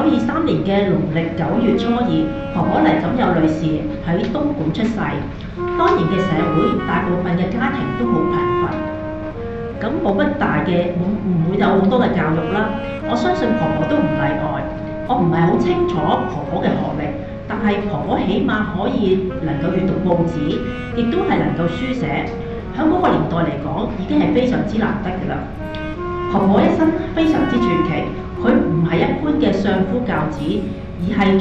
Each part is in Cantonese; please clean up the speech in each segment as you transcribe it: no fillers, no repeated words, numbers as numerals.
1923年嘅農曆9月初2，婆婆黎錦佑女士喺東莞出世。當年嘅社會，大部分嘅家庭都好貧乏，咁冇乜大嘅，唔會有好多嘅教育啦。我相信婆婆都唔例外。我唔係好清楚婆婆嘅學歷，但係婆婆起碼可以能夠閱讀報紙，亦都係能夠書寫。喺嗰個年代嚟講，已經係非常之難得嘅啦。婆婆一生非常之傳奇，佢唔係一般嘅相夫教子，而係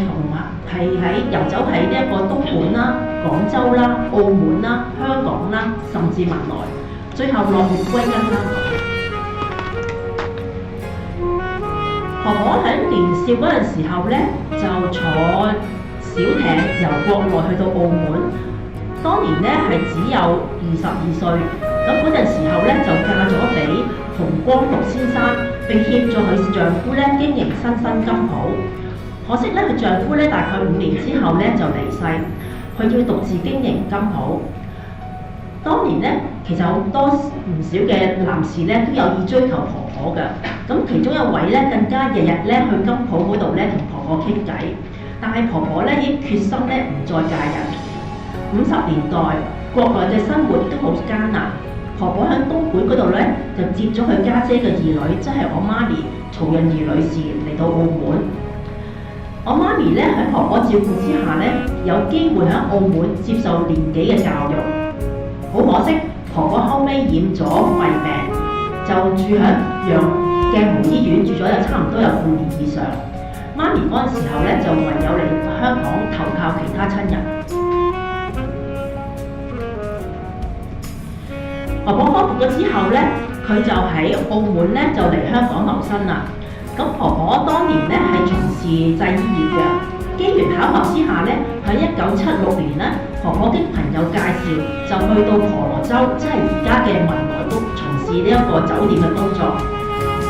遊走喺呢一個東莞啦、廣州啦、澳門啦、香港啦，甚至文萊，最後落葉歸根香港。婆婆喺年少嗰陣時候咧，就坐小艇由國內去到澳門。當年咧係只有22歲，咁嗰陣時候咧就嫁咗俾馮光祿先生，並協助佢丈夫咧經營新金鋪。可惜咧，佢丈夫咧大概5年之後咧就離世，佢要獨自經營金鋪。當年咧，其實好多唔少嘅男士咧都有意追求婆婆嘅，咁其中一位咧更加日日咧去金鋪嗰度咧同婆婆傾偈，但係婆婆咧已經決心咧唔再嫁人。50年代國內嘅生活都好艱難，婆婆喺東莞嗰度咧就接咗佢家姐嘅兒女，即係我媽咪曹潤儀女士嚟到澳門。我媽咪咧喺婆婆照顧之下咧，有機會喺澳門接受年紀嘅教育。好可惜，婆婆後尾染咗肺病，就住喺鏡湖醫院住咗有差唔多有半年以上。媽咪嗰陣時候咧就唯有嚟香港投靠其他親人。婆婆康復咗之後咧，佢就喺澳門咧就嚟香港留身啦。咁婆婆當年咧係從事製衣業嘅，機緣巧合之下咧，喺1976年咧，婆婆經朋友介紹就去到婆羅洲，即係而家嘅文萊都從事呢一個酒店嘅工作。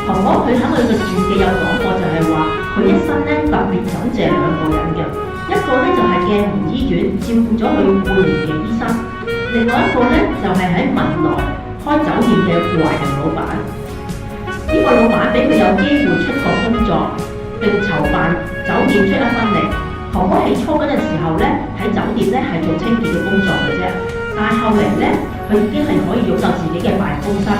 婆婆佢喺佢嘅傳記有講過，就係話佢一生咧特別感謝2個人嘅，一個咧就係鏡湖醫院照顧咗佢半年嘅醫生，另外一個咧就係喺文萊開酒店嘅華人老闆。呢個老闆俾佢有機會出國工作，並籌辦酒店出一分力。婆婆起初嗰陣時候咧，喺酒店咧係做清潔嘅工作嘅啫，但係後嚟咧，佢已經係可以擁有自己嘅辦公台，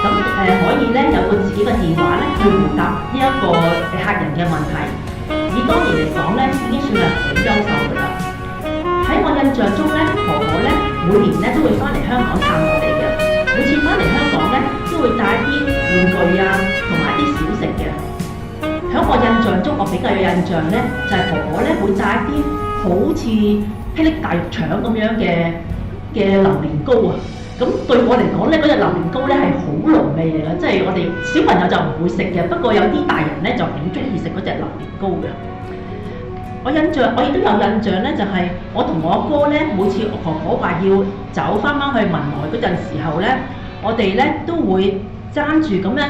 咁可以咧有個自己嘅電話咧去回答呢一個客人嘅問題。以當年嚟講咧，已經算係好優秀㗎啦。喺我印象中咧，婆婆咧每年咧都會翻嚟香港探我哋嘅，每次翻嚟香港咧都會帶啲玩具啊，同埋一啲小食嘅。喺我印象中，我比較有印象咧，就係婆婆咧會帶一啲好似霹靂大肉腸咁樣嘅榴蓮糕啊。咁對我嚟講咧，嗰隻榴蓮糕咧係好濃味嚟嘅，即係我哋小朋友就唔會食嘅。不過有啲大人咧就好中意食嗰隻榴蓮糕嘅。我亦都有印象咧，就係我同我哥咧，每次我婆婆話要走翻去文萊嗰陣時候咧，我哋咧都會爭住咁樣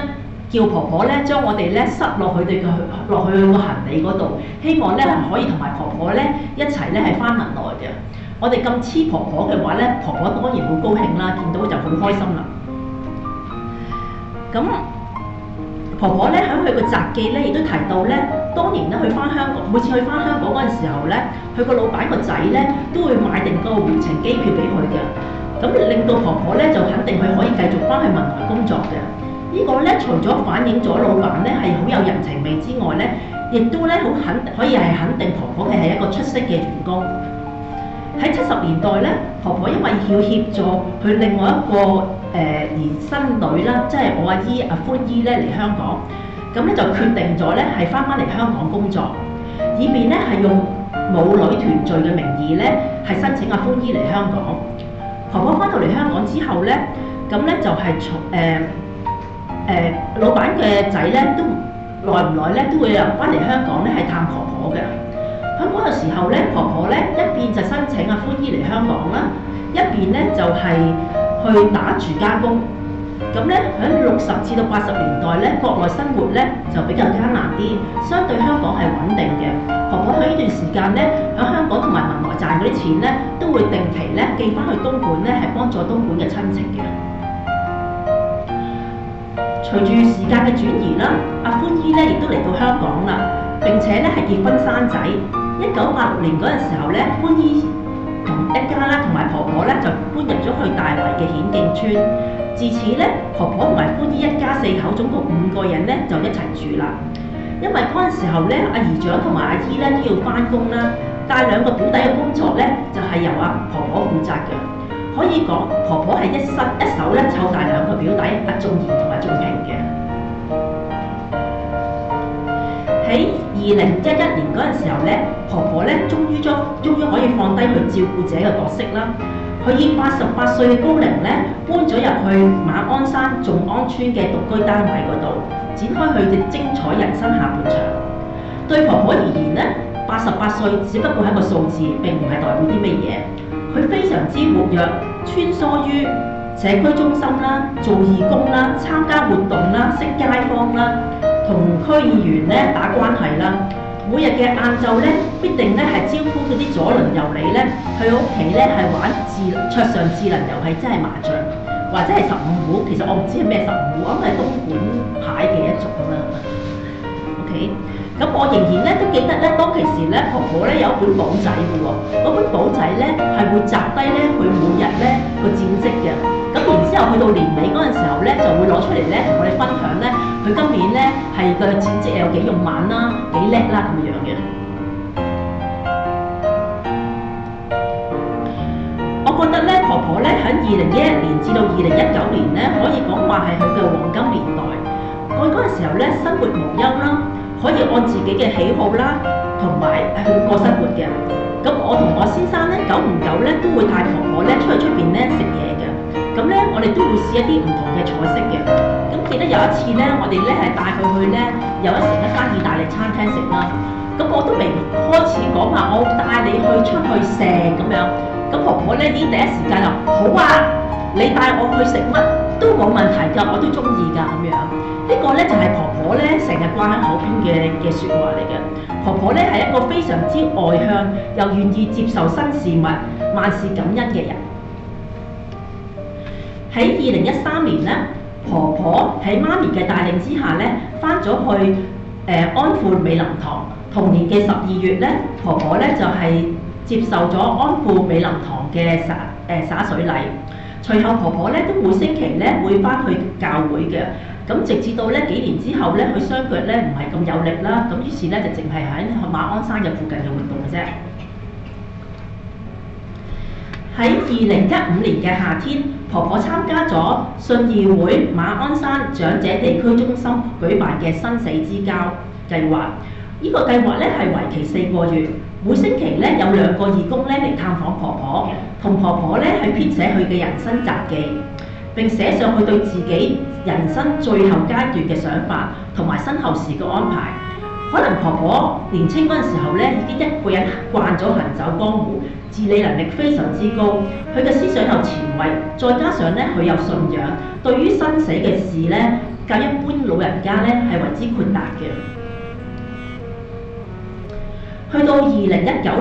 叫婆婆咧，將我哋咧塞落去個行李嗰度，希望咧可以同埋婆婆咧一齊咧係翻文萊嘅。我哋咁黐婆婆嘅話咧，婆婆當然好高興啦，見到就好開心啦。咁婆婆咧喺佢個札記咧亦都提到咧，當年咧去翻香港，每次去翻香港嗰陣時候咧，佢個老闆個仔咧都會買定個回程機票俾佢嘅，咁令到婆婆咧就肯定佢可以繼續翻去文萊工作嘅。呢個咧除咗反映咗老闆咧係好有人情味之外咧，亦都咧可以係肯定婆婆係一個出色嘅員工。喺70年代咧，婆婆因為要協助佢另外一個兒孫女啦，即係我阿姨阿歡姨咧嚟香港，咁咧就決定咗咧係翻嚟香港工作，以便咧係用母女團聚嘅名義咧係申請阿歡姨嚟香港。婆婆翻到嚟香港之後咧，咁咧就係老闆嘅仔咧都耐唔耐咧都會翻嚟香港咧係探婆婆嘅。喺嗰個時候咧，婆婆咧一邊就申請阿歡姨嚟香港啦，一邊咧就係去打住家工。咁咧喺60至到80年代咧，國內生活咧就比較艱難啲，相對香港係穩定嘅。婆婆喺呢段時間咧，喺香港同埋文萊賺嗰啲錢咧，都會定期咧寄翻去東莞咧，係幫助東莞嘅親戚嘅。隨住時間嘅轉移啦，阿歡姨咧亦都嚟到香港啦，並且咧係結婚生仔。1986年嗰陣時候咧，歡姨同一家啦同埋婆婆咧就搬入咗去大圍嘅顯徑村。自此咧，婆婆同埋歡姨一家4口總共5個人咧就一齊住啦。因為嗰陣時候咧，阿姨丈同埋阿姨咧都要返工啦，帶2個表弟嘅工作咧就係由阿婆婆負責嘅。可以講婆婆係一手咧湊大2個表弟阿仲賢同埋仲平嘅。喺2011年嗰陣時候咧，婆婆咧終於可以放低佢照顧者嘅角色啦。佢以88歲嘅高齡咧搬咗入去馬鞍山眾安村嘅獨居單位嗰度，展開佢嘅精彩人生下半場。對婆婆而言咧，88歲只不過係一個數字，並唔係代表啲乜嘢。佢非常之活躍，穿梭於社區中心啦、做義工啦、參加活動啦、識街坊啦、同區議員咧打關係啦。每日嘅晏晝咧，必定咧係招呼嗰啲左鄰右里咧去屋企咧係玩桌上智能遊戲，即係麻將或者係15糊。其實我唔知係咩15糊，我諗係東莞牌嘅一種啦。OK。咁我仍然咧都記得咧，當其時咧婆婆咧有一本簿仔嘅喎，嗰本簿仔咧係會摘低咧佢每日咧個戰績嘅。咁然之後去到年尾嗰陣時候咧，就會攞出嚟咧同我哋分享咧，佢今年咧係個戰績有幾勇猛啦、幾叻啦咁樣嘅。我覺得咧婆婆咧喺2011年至到2019年咧，可以講話係佢嘅黃金年代。佢嗰陣時候咧生活無憂啦。可以按自己嘅喜好啦，同埋去過生活嘅。咁我同我先生咧，久唔久咧都會帶婆婆咧出去出邊咧食嘢嘅。咁咧我哋都會試一啲唔同嘅菜式嘅。咁記得有一次咧，我哋咧係帶佢去咧有一間意大利餐廳食啦。咁我都未開始講話，我帶你去出去食咁樣。咁婆婆咧已經第一時間就好啊，你帶我去食乜都冇問題㗎，我都中意㗎咁樣。呢個咧就係婆婆咧成日掛喺口邊嘅説話嚟嘅。婆婆咧係一個非常之外向又願意接受新事物、萬事感恩嘅人。喺2013年咧，婆婆喺媽咪嘅帶領之下咧，返咗去安富美林堂。同年嘅12月咧，婆婆咧就係接受咗安富美林堂嘅灑水禮。隨後婆婆咧都每星期咧會返去教會嘅。咁直至到咧幾年之後咧，佢雙腳咧唔係咁有力啦，咁於是咧就淨係喺馬鞍山嘅附近嘅活動嘅啫。喺2015年嘅夏天，婆婆參加咗信義會馬鞍山長者地區中心舉辦嘅生死之交計劃。呢個計劃咧係為期4個月，每星期咧有2個義工咧嚟探訪婆婆，同婆婆咧去編寫佢嘅人生札記。並寫上佢對自己人生最後階段嘅想法同埋身後事嘅安排。可能婆婆年青嗰陣時候咧，已經一個人慣咗行走江湖，自理能力非常之高。佢嘅思想又前衛，再加上咧佢有信仰，對於生死嘅事咧，較一般老人家咧係為之豁達嘅。去到2019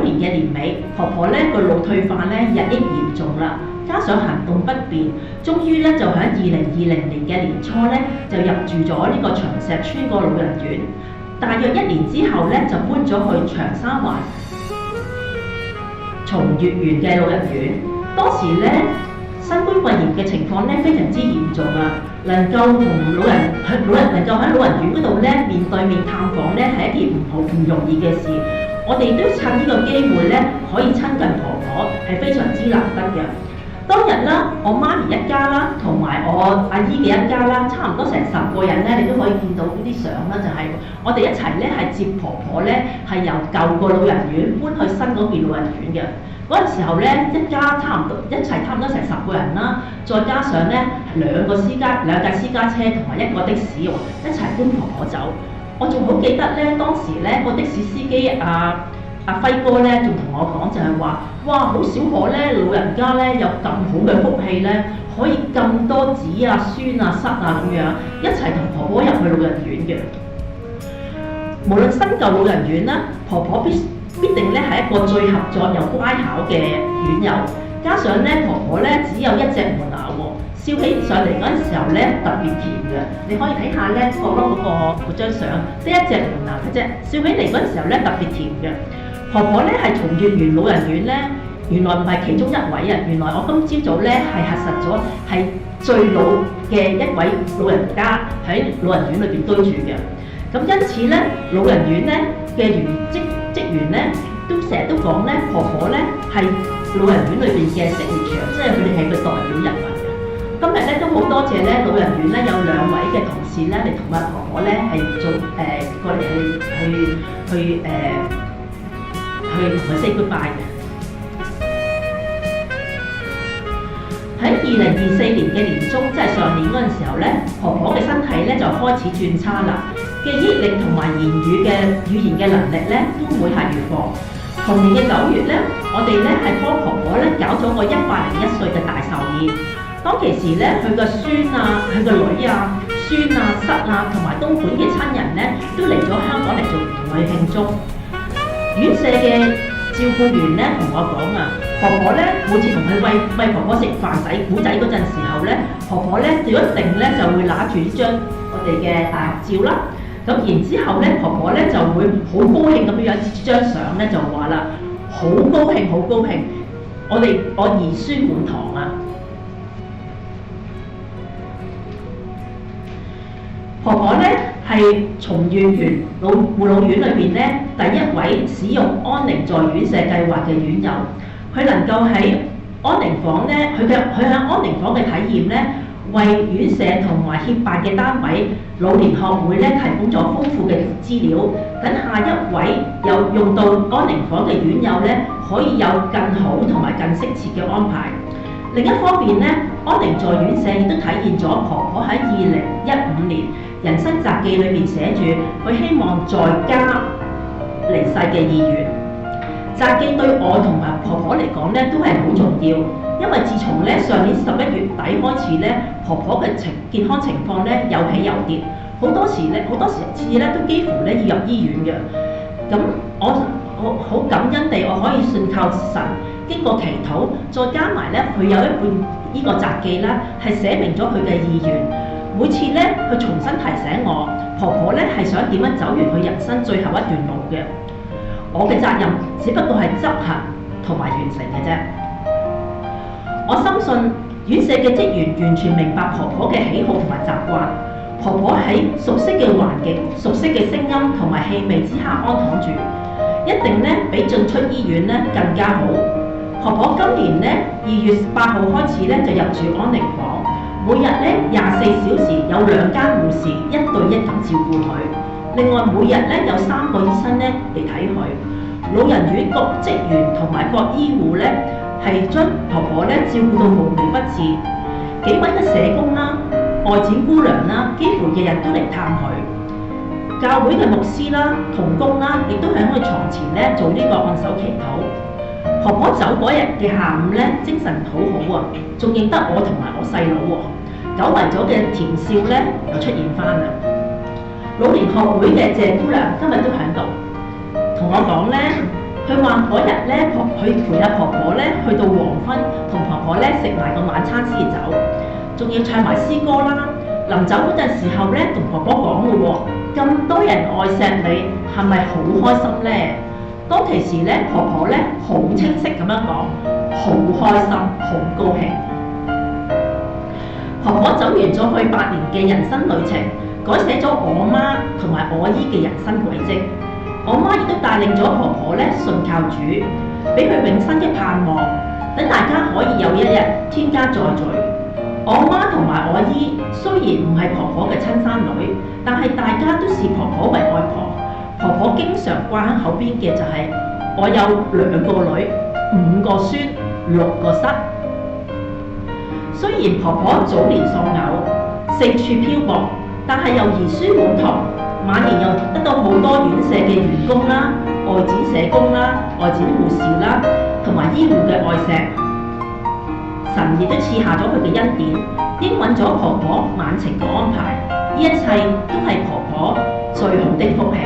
年嘅年尾，婆婆咧個腦退化咧日益嚴重啦。加上行動不便，終於咧就喺2020年嘅年初咧就入住咗呢個長石村個老人院。大約1年之後咧就搬咗去長沙灣松月園嘅老人院。當時咧新冠肺炎嘅情況咧非常之嚴重啊，能夠同老人能夠喺老人院嗰度咧面對面探訪咧係一件唔容易嘅事。我哋都趁呢個機會咧可以親近婆婆，係非常之難得嘅。當日啦，我媽咪一家啦，同埋我阿姨嘅一家啦，差唔多成10個人咧，你都可以見到呢啲相啦，就係我哋一齊咧係接婆婆咧係由舊個老人院搬去新嗰邊老人院嘅。嗰陣時候咧，一家差唔多成10個人啦，再加上咧2架私家車同埋1個的士喎，一齊搬婆婆走。我仲好記得咧，當時咧個的士司機阿輝哥咧仲同我講就係話，哇，好少可咧老人家咧有咁好嘅福氣咧，可以咁多子啊、孫啊、侄啊咁樣一齊同婆婆入去老人院嘅。無論新舊老人院啦，婆婆必定咧係一個最合作又乖巧嘅院友。加上咧婆婆咧只有1隻門牙喎，笑起上嚟嗰陣時候咧特別甜嘅，你可以睇下咧嗰張相，得一隻門牙嘅啫，笑起嚟嗰陣時候咧特別甜嘅。婆婆咧係從月園老人院咧，原來唔係其中一位啊，原來我今朝早咧係核實咗係最老嘅一位老人家喺老人院裏邊居住嘅。咁因此咧，老人院咧嘅職員咧都成日都講咧，婆婆咧係老人院裏邊嘅食月長，即係佢哋係個代表人物嘅。今日咧都好多謝咧老人院咧有2位嘅同事咧嚟同阿婆婆咧係做過嚟去同佢 say goodbye 嘅。喺2024年嘅年中，即係上年嗰陣時候咧，婆婆嘅身體咧就開始轉差啦，記憶力同埋語言嘅能力咧都會係越況。同年嘅9月咧，我哋咧係幫婆婆咧搞咗個101歲嘅大壽宴。當其時咧，佢個孫啊、佢個女啊、孫啊、侄啊同埋東莞嘅親人咧都嚟咗香港嚟同佢慶祝。院舍嘅照顧員咧同我講啊，婆婆咧每次同佢餵婆婆食飯仔古仔嗰陣時候咧，婆婆咧就一定咧就會拿住張我哋嘅大合照啦。咁然之後咧，婆婆咧就會好高興咁樣張相咧就話啦，好高興好高興，我兒孫滿堂啊！婆婆咧係從月園護老院裏邊咧第一位使用安寧在院舍計劃嘅院友，佢能夠喺安寧房咧，佢喺安寧房嘅體驗咧，為院舍同埋協辦嘅單位老年學會咧提供咗豐富嘅資料，等下一位有用到安寧房嘅院友咧，可以有更好同埋更適切嘅安排。另一方面咧，安寧在院舍亦都體現咗婆婆喺2015年人生札記裏面寫住佢希望在家離世嘅意願。札記對我同埋婆婆嚟講咧都係好重要，因為自從咧上年11月底開始咧，婆婆嘅健康情況咧有起有跌，好多時次咧都幾乎咧要入醫院嘅。咁我好感恩地我可以信靠神，經過祈禱，再加埋咧佢有一本呢個札記啦，係寫明咗佢嘅意願。每次咧佢重新提醒我，婆婆咧係想點樣走完佢人生最後一段路嘅。我嘅責任只不過係執行同埋完成嘅啫。我深信院舍嘅職員完全明白婆婆嘅喜好同埋習慣。婆婆喺熟悉嘅環境、熟悉嘅聲音同埋氣味之下安躺住，一定咧比進出醫院咧更加好。婆婆今年咧2月8號開始咧就入住安寧房，每日咧24小時有2間護士1對1咁照顧佢。另外每日咧有3個醫生咧嚟睇佢。老人院各職員同埋各醫護咧係將婆婆咧照顧到無微不至。幾位嘅社工啦、外展姑娘啦，幾乎日日都嚟探佢。教會嘅牧師啦、同工啦，亦都喺佢床前咧做呢個按手祈禱。婆婆走嗰日嘅下午咧，精神好好啊，仲認得我同埋我細佬喎。久違咗嘅甜笑咧又出現翻啦。老年學會嘅謝姑娘今日都喺度，同我講咧，佢話嗰日咧佢陪阿婆婆咧去到黃昏，同婆婆咧食埋個晚餐先走，仲要唱埋詩歌啦。臨走嗰陣時候咧，同婆婆講嘅喎，咁多人愛錫你，係咪好開心咧？當其時咧，婆婆咧好清晰咁樣講，好開心，好高興。婆婆走完咗佢8年嘅人生旅程，改寫咗我媽同埋我姨嘅人生軌跡。我媽亦都帶領咗婆婆咧信靠主，俾佢永生嘅盼望，等大家可以有一日天家再聚。我媽同埋我姨雖然唔係婆婆嘅親生女，但係大家都視婆婆為外婆。婆婆經常掛喺口邊嘅就係、我有2個女、5個孫、6個室。雖然婆婆早年喪偶，四處漂泊，但係又兒孫滿堂，晚年又得到好多院舍嘅員工啦、外展社工啦、外展護士啦，同埋醫護嘅愛錫。神亦都賜下咗佢嘅恩典，應允咗婆婆晚程嘅安排。呢一切都係婆婆最好的福氣。